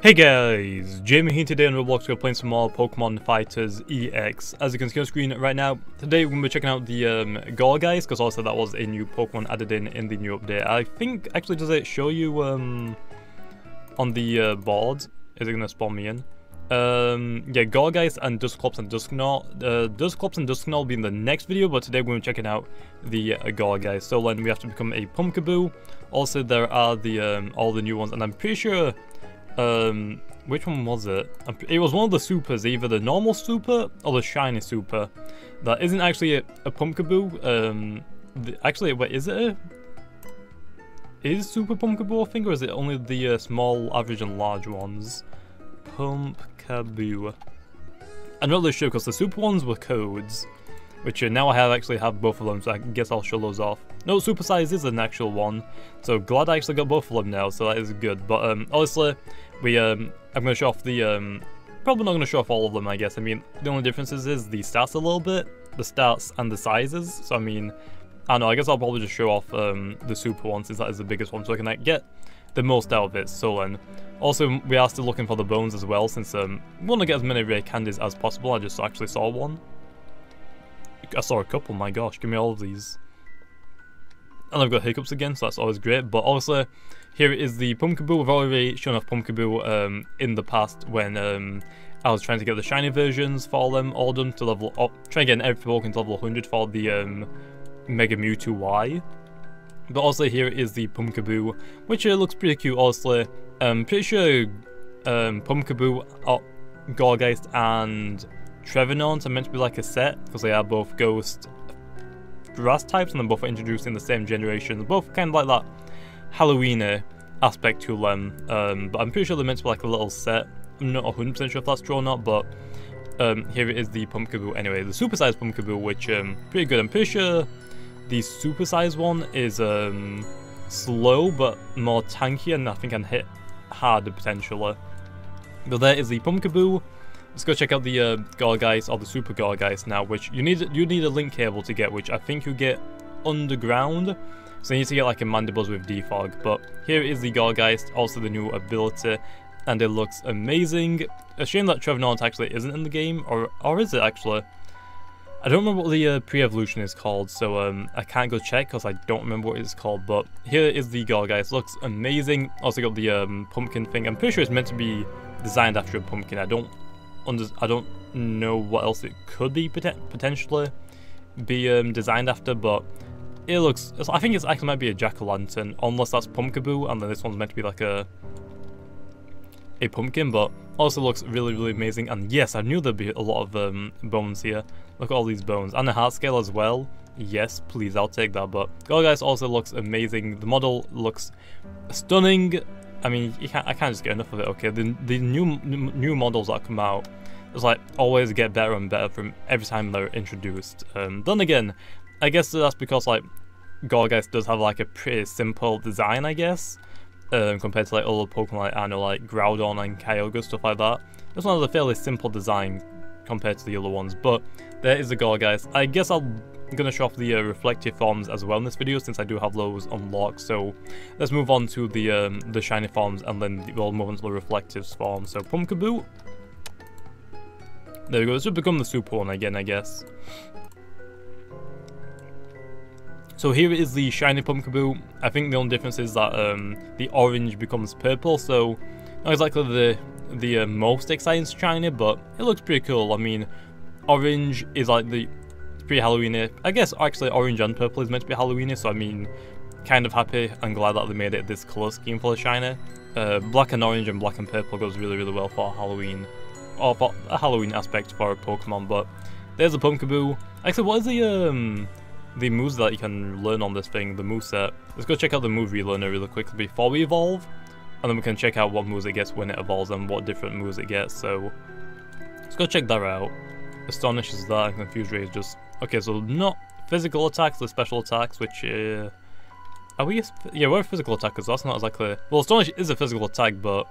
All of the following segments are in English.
Hey guys, Jamie here today on Roblox. We're playing some more Pokemon Fighters EX. As you can see on screen right now, today we're going to be checking out the Gourgeist, because also that was a new Pokemon added in the new update. I think, actually, does it show you on the board? Is it going to spawn me in? Yeah, Gourgeist and Dusclops and Dusknoir. Dusclops and Dusknoir will be in the next video, but today we're going to be checking out the Gourgeist. So then we have to become a Pumpkaboo. Also, there are the all the new ones, and I'm pretty sure... which one was it? It was one of the supers, either the normal super or the shiny super. That isn't actually a Pumpkaboo. Actually, wait, is it is Super Pumpkaboo, I think, or is it only the small, average, and large ones? Pumpkaboo. I'm not really sure, because the super ones were codes, which now I actually have both of them, so I guess I'll show those off. No, super size is an actual one, so glad I actually got both of them now, so that is good. But honestly, I'm going to show off the, probably not going to show off all of them, I guess. I mean, the only differences is the stats a little bit, the stats and the sizes. So I mean, I don't know, I guess I'll probably just show off the super one, since that is the biggest one, so I can get the most out of it. So then, also we are still looking for the bones as well, since we want to get as many rare candies as possible. I just actually saw one. I saw a couple, my gosh, give me all of these. And I've got hiccups again, so that's always great. But also, here is the Pumpkaboo. We've already shown off Pumpkaboo in the past when I was trying to get the shiny versions for them all done to level up, trying to get every Pokemon to level 100 for the Mega Mewtwo Y. But also here is the Pumpkaboo, which looks pretty cute, honestly. Pretty sure Pumpkaboo, Gourgeist, and Trevenant are meant to be like a set, because they are both ghost grass types, and they're both introduced in the same generation. They're both kind of like that Halloween aspect to them, but I'm pretty sure they're meant to be like a little set. I'm not 100% sure if that's true or not, but here it is, the Pumpkaboo. Anyway, the supersized Pumpkaboo, which pretty good. I'm pretty sure the supersized one is slow but more tanky, and I think can hit harder potentially. But there is the Pumpkaboo. Let's go check out the Gourgeist, or the Super Gourgeist now, which you need a link cable to get, which I think you get underground. So you need to get like a Mandibles with defog. But here is the Gourgeist, also the new ability, and it looks amazing. A shame that Trevenant actually isn't in the game, or is it actually? I don't remember what the pre-evolution is called, so I can't go check because I don't remember what it's called. But here is the Gourgeist, looks amazing. Also got the pumpkin thing. I'm pretty sure it's meant to be designed after a pumpkin. I don't know what else it could be potentially be designed after, but it looks, I think it's actually might be a jack-o'-lantern, unless that's Pumpkaboo, and then this one's meant to be like a pumpkin, but also looks really, really amazing. And yes, I knew there'd be a lot of bones here. Look at all these bones, and a heart scale as well. Yes, please, I'll take that. But Gourgeist also looks amazing. The model looks stunning. I mean, I can't just get enough of it. Okay, the new models that come out, it's like always get better and better from every time they're introduced. Then again, I guess that's because like Gourgeist does have like a pretty simple design, I guess, compared to like other Pokemon like I know, like Groudon and Kyogre, stuff like that. This one has a fairly simple design compared to the other ones. But there is the Gourgeist. I guess I'm gonna show off the reflective forms as well in this video, since I do have those unlocked. So let's move on to the shiny forms, and then we'll move on to the reflective forms. So Pumpkaboo. There we go. This should become the super one again, I guess. So here is the shiny Pumpkaboo. I think the only difference is that the orange becomes purple. So not exactly the most exciting shiny, but it looks pretty cool. I mean, orange is like the pretty Halloweeny. I guess actually orange and purple is meant to be Halloweeny, so I mean, kind of happy and glad that they made it this colour scheme for the shiny. Black and orange and black and purple goes really, really well for Halloween, or for a Halloween aspect for a Pokemon. But there's a Pumpkaboo. Actually, what is the moves that you can learn on this thing, the moveset? Let's go check out the move relearner really quickly before we evolve, and then we can check out what moves it gets when it evolves and what different moves it gets. So let's go check that out. Astonish is that, and Confuse Ray is just... Okay, so not physical attacks, the special attacks, which are we? Yeah, we're physical attackers. So that's not exactly. Well, Astonish is a physical attack, but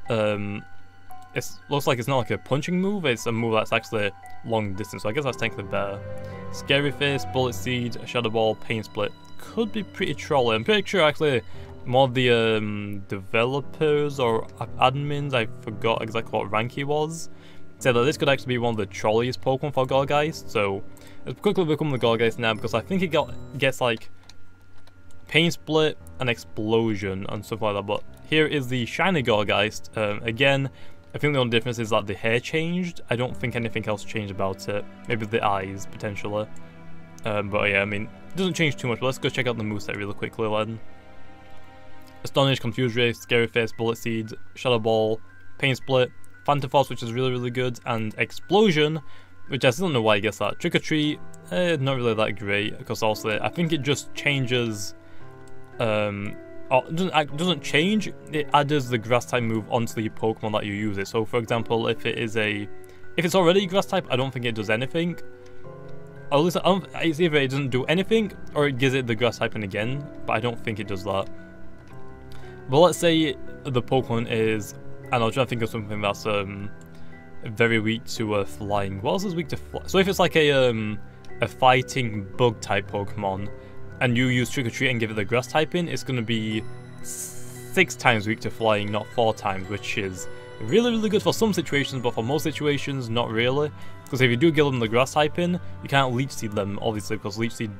it looks like it's not like a punching move. It's a move that's actually long distance. So I guess that's technically better. Scary Face, Bullet Seed, Shadow Ball, Pain Split could be pretty trolly. I'm pretty sure actually more of the developers or admins, I forgot exactly what rank he was, said that this could actually be one of the trolliest Pokemon for Gourgeist, so it's quickly become the Gourgeist now because I think it gets like Pain Split and Explosion and stuff like that. But here is the shiny Gourgeist. Again, I think the only difference is that the hair changed. I don't think anything else changed about it. Maybe the eyes, potentially. But yeah, I mean, it doesn't change too much, but let's go check out the moveset really quickly then. Astonish, Confuse Ray, Scary Face, Bullet Seed, Shadow Ball, Pain Split, Phantom Force, which is really, really good, and Explosion, which I still don't know why I guess that. Trick or Treat, not really that great, because also I think it just changes, it doesn't change, it adds the Grass type move onto the Pokemon that you use it. So for example, if it's already Grass type, I don't think it does anything. Or at least it's either it doesn't do anything, or it gives it the Grass typing again, but I don't think it does that. But let's say the Pokemon is, and I'll try to think of something that's very weak to flying. What else is weak to fly? So if it's like a fighting bug type Pokemon, and you use Trick or Treat and give it the Grass typing, it's going to be 6 times weak to flying, not 4 times, which is really, really good for some situations, but for most situations, not really. Because if you do give them the Grass typing, you can't Leech Seed them, obviously, because Leech Seed.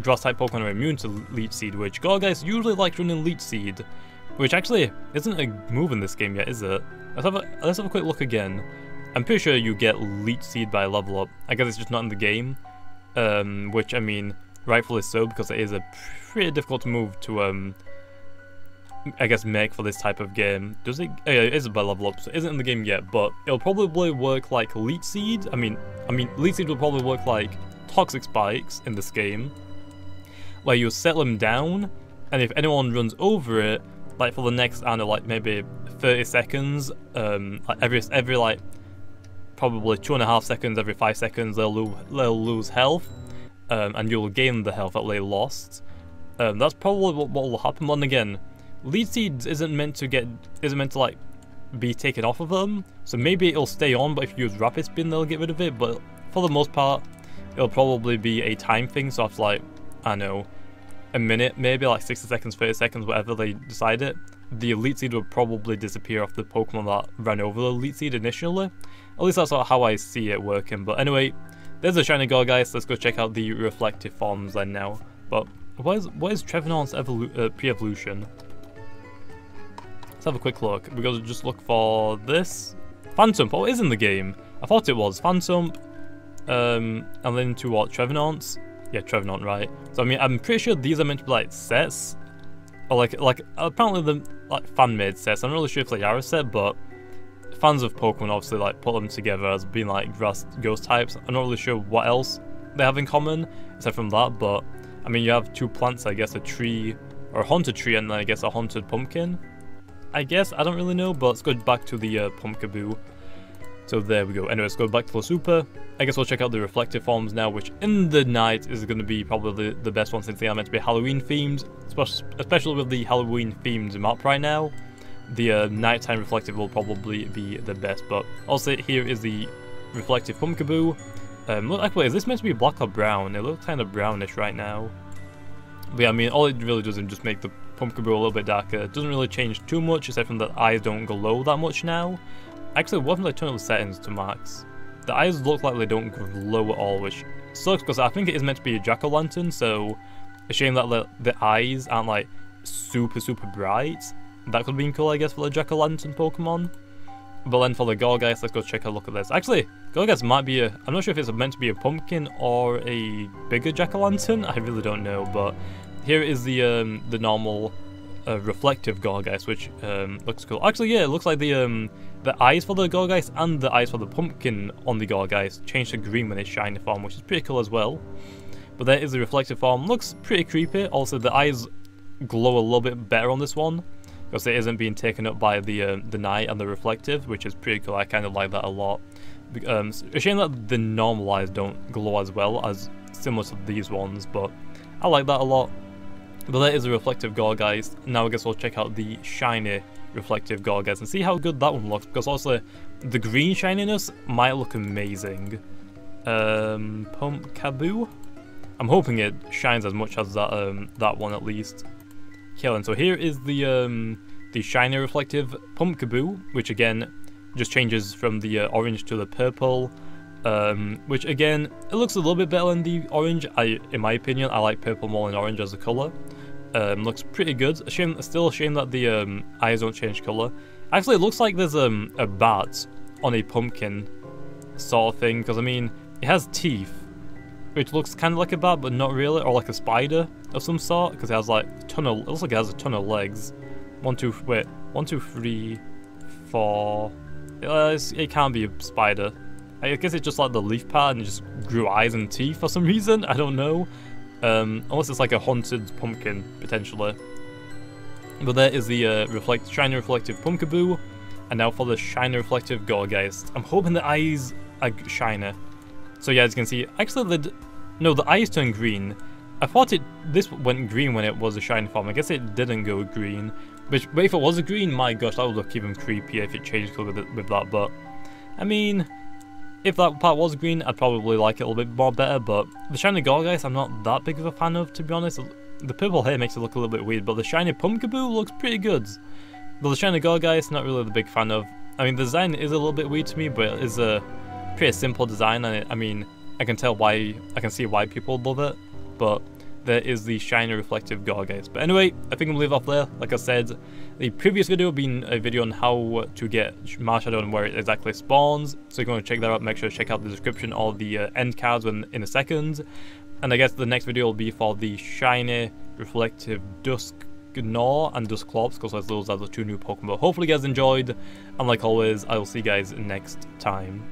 Grass type Pokemon are immune to Leech Seed, which Gourgeist usually likes running Leech Seed, which actually isn't a move in this game yet, is it? Let's have a quick look again. I'm pretty sure you get Leech Seed by level up. I guess it's just not in the game, which I mean, rightfully so, because it is a pretty difficult move to I guess make for this type of game. Does it? Oh yeah, it is by level up, so it isn't in the game yet, but it'll probably work like Leech Seed. I mean, Leech Seed will probably work like Toxic Spikes in this game, where you set them down, and if anyone runs over it, like for the next, I don't know, like maybe 30 seconds, like every like probably 2.5 seconds, every 5 seconds, they'll lose health, and you'll gain the health that they lost. That's probably what will happen. But again, Leech Seeds isn't meant to like be taken off of them, so maybe it'll stay on, but if you use Rapid Spin, they'll get rid of it. But for the most part, it'll probably be a time thing, so after like, I don't know, a minute, maybe like 60 seconds, 30 seconds, whatever they decide it, the Elite Seed will probably disappear off the Pokemon that ran over the Elite Seed initially. At least that's how I see it working. But anyway, there's a shiny Gourgeist. Let's go check out the reflective forms then now. But what is Trevenant's pre-evolution? Let's have a quick look. We're going to just look for this. Phantom. Oh, it is in the game. I thought it was. Phantom. And then to what? Trevenant's? Yeah, Trevenant, right. So I mean, I'm pretty sure these are meant to be like sets. Or like apparently the like fan-made sets. I'm not really sure if they are a set, but fans of Pokemon obviously like put them together as being like grass ghost types. I'm not really sure what else they have in common aside from that, but I mean, you have 2 plants, I guess, a tree or a haunted tree, and then I guess a haunted pumpkin. I guess, I don't really know, but let's go back to the Pumpkaboo. So there we go. Anyway, let's go back to the Super. I guess we'll check out the reflective forms now, which in the night is going to be probably the best one since they are meant to be Halloween themed, especially with the Halloween themed map right now. The nighttime reflective will probably be the best, but also here is the reflective Pumpkaboo. Actually, is this meant to be black or brown? It looks kind of brownish right now. But yeah, I mean, all it really does is just make the Pumpkaboo a little bit darker. It doesn't really change too much, aside from the eyes don't glow that much now. Actually, what if I turn the settings to max? The eyes look like they don't glow at all, which sucks because I think it is meant to be a jack-o'-lantern, so a shame that the eyes aren't like super bright. That could have been cool, I guess, for the jack-o'-lantern Pokemon. But then for the Gourgeist, let's go check a look at this. Actually, Gourgeist might be I'm not sure if it's meant to be a pumpkin or a bigger jack-o'-lantern. I really don't know, but here is the normal reflective Gourgeist, which looks cool. Actually, yeah, it looks like the eyes for the Gourgeist and the eyes for the pumpkin on the Gourgeist change to green when it's shiny form, which is pretty cool as well. But there is the reflective form. Looks pretty creepy. Also, the eyes glow a little bit better on this one, because it isn't being taken up by the night and the reflective, which is pretty cool. I kind of like that a lot. A shame that the normal eyes don't glow as well as similar to these ones, but I like that a lot. But that is a reflective Gourgeist. Now I guess we'll check out the shiny reflective Gourgeist and see how good that one looks, because also the green shininess might look amazing. Pumpkaboo? I'm hoping it shines as much as that one at least. killing. So here is the shiny reflective Pumpkaboo, which again just changes from the orange to the purple. Which again, it looks a little bit better than the orange. In my opinion, I like purple more than orange as a color. Looks pretty good. Still a shame that the eyes don't change color. Actually, it looks like there's a bat on a pumpkin sort of thing, because I mean, it has teeth, which looks kind of like a bat, but not really, or like a spider of some sort, because it has like it looks like it has a ton of legs. 1, 2, 3, 4. It can't be a spider. I guess it's just like the leaf part and it just grew eyes and teeth for some reason. I don't know. Unless it's like a haunted pumpkin, potentially. But there is the shiny reflective Pumpkaboo. And now for the shiny reflective Gourgeist. I'm hoping the eyes are shiner. So yeah, as you can see, actually the eyes turned green. I thought this went green when it was a shiny form. I guess it didn't go green. But if it was a green, my gosh, that would look even creepier if it changed color with that. But I mean, if that part was green, I'd probably like it a little bit more better, but the shiny Gourgeist I'm not that big of a fan of, to be honest. The purple hair makes it look a little bit weird, but the shiny Pumpkaboo looks pretty good. But the shiny Gourgeist, not really the big fan of. I mean, the design is a little bit weird to me, but it is a pretty simple design, and I mean, I can see why people love it, but there is the shiny reflective Gourgeist. But anyway, I think I'm gonna leave off there. Like I said, the previous video being a video on how to get Marshadow and where it exactly spawns. So if you want to check that out, make sure to check out the description or the end cards in a second. And I guess the next video will be for the shiny reflective Dusknoir and Dusclops, because those are the 2 new Pokemon. But hopefully you guys enjoyed, and like always, I will see you guys next time.